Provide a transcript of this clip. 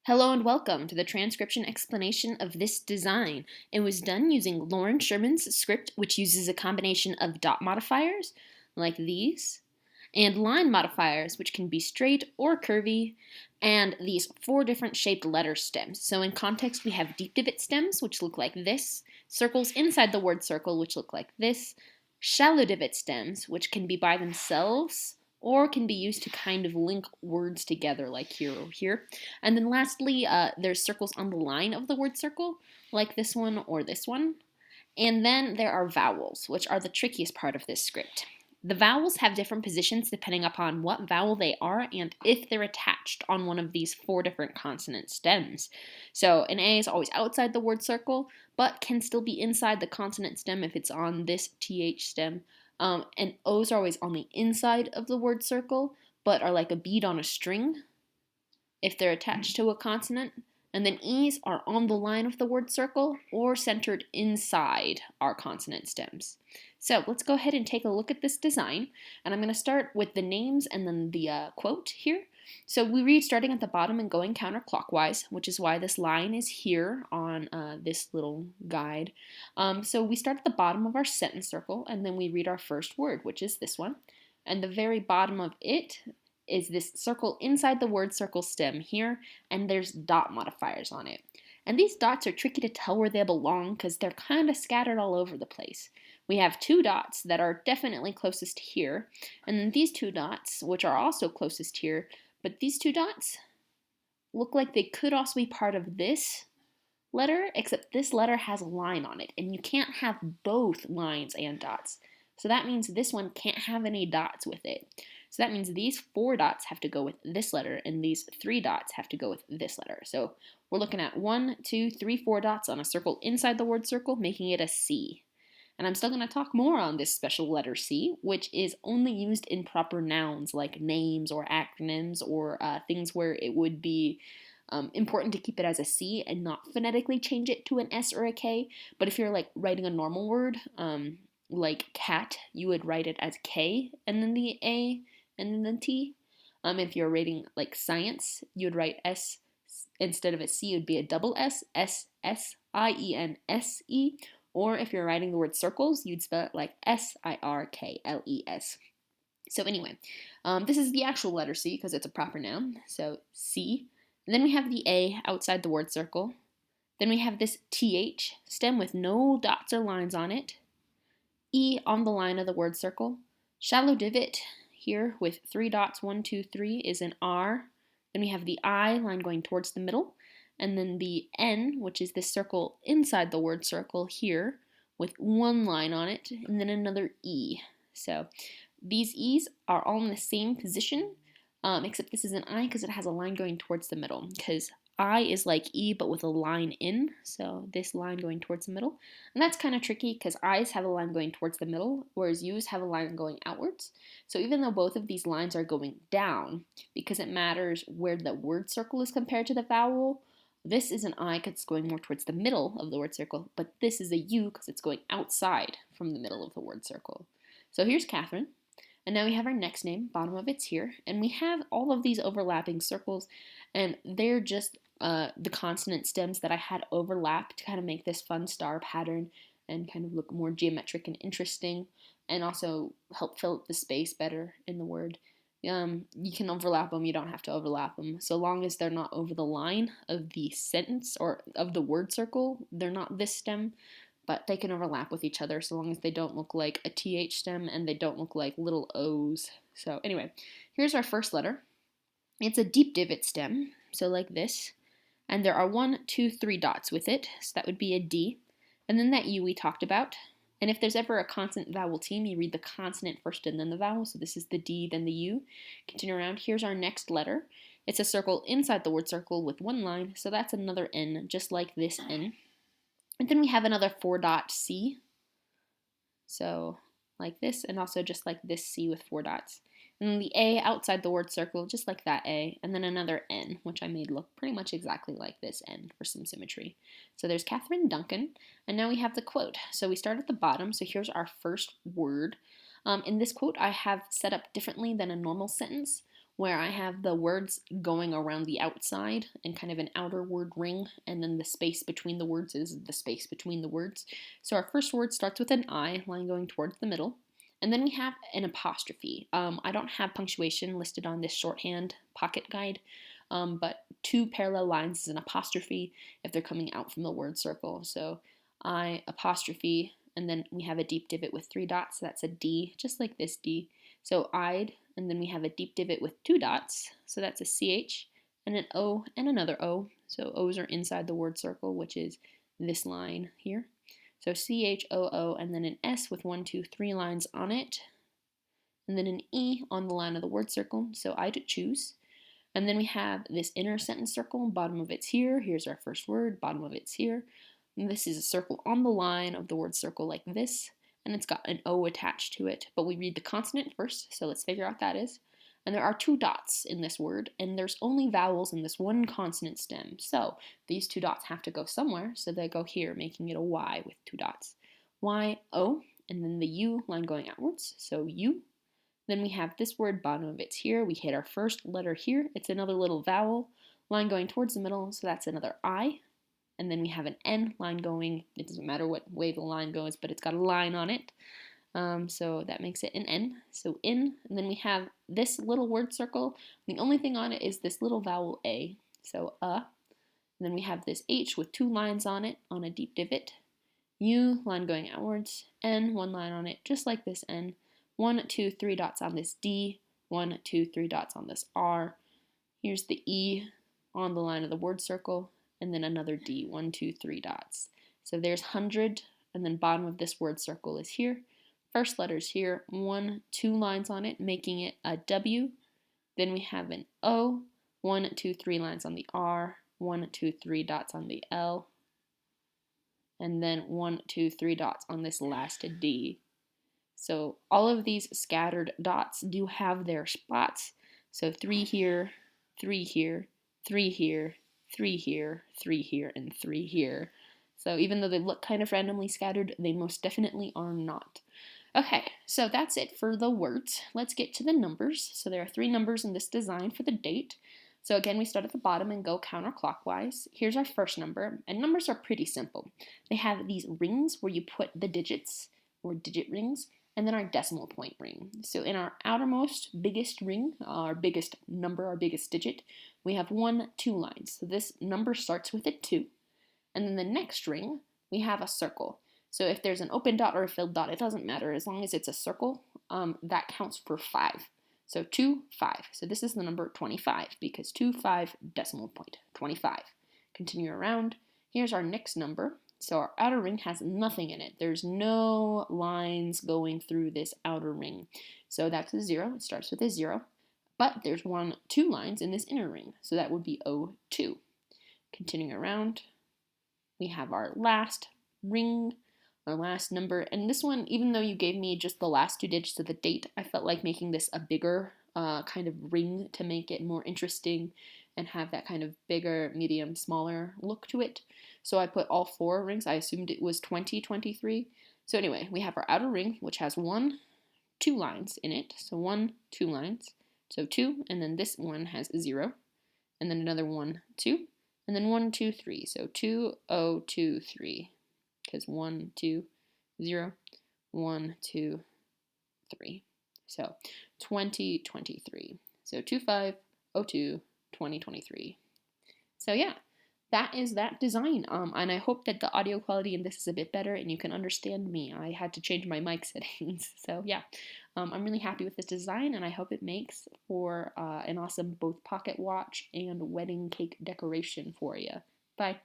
Hello and welcome to the transcription explanation of this design. It was done using Loren Sherman's script, which uses a combination of dot modifiers, like these, and line modifiers, which can be straight or curvy, and these 4 different shaped letter stems. So in context, we have deep divot stems, which look like this, circles inside the word circle, which look like this, shallow divot stems, which can be by themselves, or can be used to kind of link words together like here or here. And then lastly, there's circles on the line of the word circle, like this one or this one. And then there are vowels, which are the trickiest part of this script. The vowels have different positions depending upon what vowel they are and if they're attached on one of these 4 different consonant stems. So an A is always outside the word circle, but can still be inside the consonant stem if it's on this TH stem. And O's are always on the inside of the word circle, but are like a bead on a string if they're attached to a consonant. And then E's are on the line of the word circle or centered inside our consonant stems. So let's go ahead and take a look at this design. And I'm going to start with the names and then the quote here. So we read starting at the bottom and going counterclockwise, which is why this line is here on this little guide. So we start at the bottom of our sentence circle and then we read our first word, which is this one. And the very bottom of it is this circle inside the word circle stem here, and there's dot modifiers on it. And these dots are tricky to tell where they belong because they're kind of scattered all over the place. We have 2 dots that are definitely closest here, and then these 2 dots, which are also closest here, but these 2 dots look like they could also be part of this letter, except this letter has a line on it, and you can't have both lines and dots. So that means this one can't have any dots with it. So that means these 4 dots have to go with this letter, and these 3 dots have to go with this letter. So we're looking at 1, 2, 3, 4 dots on a circle inside the word circle, making it a C. And I'm still going to talk more on this special letter C, which is only used in proper nouns like names or acronyms or things where it would be important to keep it as a C and not phonetically change it to an S or a K. But if you're like writing a normal word, like cat, you would write it as K and then the A and then the T. If you're writing like science, you would write S instead of a C, it would be a double S, S-S-I-E-N-S-E. Or if you're writing the word circles, you'd spell it like S-I-R-K-L-E-S. So anyway, this is the actual letter C because it's a proper noun. So C. And then we have the A outside the word circle. Then we have this TH stem with no dots or lines on it. E on the line of the word circle. Shallow divot here with 3 dots, 1, 2, 3 is an R. Then we have the I line going towards the middle. And then the N, which is this circle inside the word circle here with 1 line on it, and then another E. So these E's are all in the same position, except this is an I because it has a line going towards the middle, because I is like E but with a line in, so this line going towards the middle. And that's kind of tricky because I's have a line going towards the middle, whereas U's have a line going outwards. So even though both of these lines are going down, because it matters where the word circle is compared to the vowel, this is an I because it's going more towards the middle of the word circle, but this is a U because it's going outside from the middle of the word circle. So here's Catherine. And now we have our next name, bottom of it's here, and we have all of these overlapping circles, and they're just the consonant stems that I had overlap to kind of make this fun star pattern and kind of look more geometric and interesting, and also help fill up the space better in the word. You can overlap them, you don't have to overlap them. So long as they're not over the line of the sentence or of the word circle, they're not this stem, but they can overlap with each other so long as they don't look like a TH stem and they don't look like little O's. So anyway, here's our first letter. It's a deep divot stem, so like this. And there are 1, 2, 3 dots with it, so that would be a D. And then that U we talked about. And if there's ever a consonant vowel team, you read the consonant first and then the vowel. So this is the D, then the U. Continue around. Here's our next letter. It's a circle inside the word circle with 1 line, so that's another N, just like this N. And then we have another 4 dot C. So like this, and also just like this C with 4 dots. And then the A outside the word circle, just like that A, and then another N, which I made look pretty much exactly like this N for some symmetry. So there's Catherine Duncan, and now we have the quote. So we start at the bottom, so here's our first word. In this quote, I have set up differently than a normal sentence, where I have the words going around the outside and kind of an outer word ring, and then the space between the words is the space between the words. So our first word starts with an I, line going towards the middle, and then we have an apostrophe. I don't have punctuation listed on this shorthand pocket guide, but 2 parallel lines is an apostrophe if they're coming out from the word circle. So I apostrophe, and then we have a deep divot with 3 dots, so that's a D, just like this D. So I'd, and then we have a deep divot with 2 dots, so that's a CH, and an O, and another O. So O's are inside the word circle, which is this line here. So CHOO, and then an S with 1, 2, 3 lines on it, and then an E on the line of the word circle, so I'd choose. And then we have this inner sentence circle, bottom of it's here, here's our first word, bottom of it's here. And this is a circle on the line of the word circle like this, and it's got an O attached to it, but we read the consonant first, so let's figure out what that is. And there are 2 dots in this word, and there's only vowels in this one consonant stem, so these 2 dots have to go somewhere, so they go here, making it a Y with 2 dots. Y, O, and then the U line going outwards, so U. Then we have this word, bottom of it's here, we hit our first letter here, it's another little vowel, line going towards the middle, so that's another I. And then we have an N line going, it doesn't matter what way the line goes, but it's got a line on it. So that makes it an N. So in, and then we have this little word circle. The only thing on it is this little vowel A. So And then we have this H with 2 lines on it on a deep divot. U, line going outwards. N, 1 line on it, just like this N. 1, 2, 3 dots on this D. 1, 2, 3 dots on this R. Here's the E on the line of the word circle, and then another D, 1, 2, 3 dots. So there's 100, and then bottom of this word circle is here. First letter's here, 1, 2 lines on it, making it a W. Then we have an O, 1, 2, 3 lines on the R, 1, 2, 3 dots on the L, and then 1, 2, 3 dots on this last D. So all of these scattered dots do have their spots. So 3 here, 3 here, 3 here, 3 here, 3 here, and 3 here. So even though they look kind of randomly scattered, they most definitely are not. Okay, so that's it for the words. Let's get to the numbers. So there are 3 numbers in this design for the date. So again, we start at the bottom and go counterclockwise. Here's our first number, and numbers are pretty simple. They have these rings where you put the digits, or digit rings, and then our decimal point ring. So in our outermost biggest ring, our biggest number, our biggest digit, we have 1, 2 lines. So this number starts with a 2. And then the next ring, we have a circle. So if there's an open dot or a filled dot, it doesn't matter. As long as it's a circle, that counts for 5. So 2, 5. So this is the number 25 because 2, 5, decimal point, 25. Continue around. Here's our next number. So our outer ring has nothing in it. There's no lines going through this outer ring. So that's a 0. It starts with a 0. But there's 1, 2 lines in this inner ring. So that would be O2. Continuing around, we have our last ring, our last number. And this one, even though you gave me just the last 2 digits of the date, I felt like making this a bigger kind of ring to make it more interesting and have that kind of bigger, medium, smaller look to it. So I put all 4 rings. I assumed it was 2023. So anyway, we have our outer ring, which has 1, 2 lines in it. So 1, 2 lines. So 2, and then this one has 0. And then another 1, 2. And then 1, 2, 3. So 2, 0, 2, 3. Because 1, 2, 0, 1, 2, 3. So 2023. So 2, 5, 0, 2, 2023. So yeah, that is that design. And I hope that the audio quality in this is a bit better and you can understand me. I had to change my mic settings. So yeah, I'm really happy with this design and I hope it makes for an awesome both pocket watch and wedding cake decoration for you. Bye.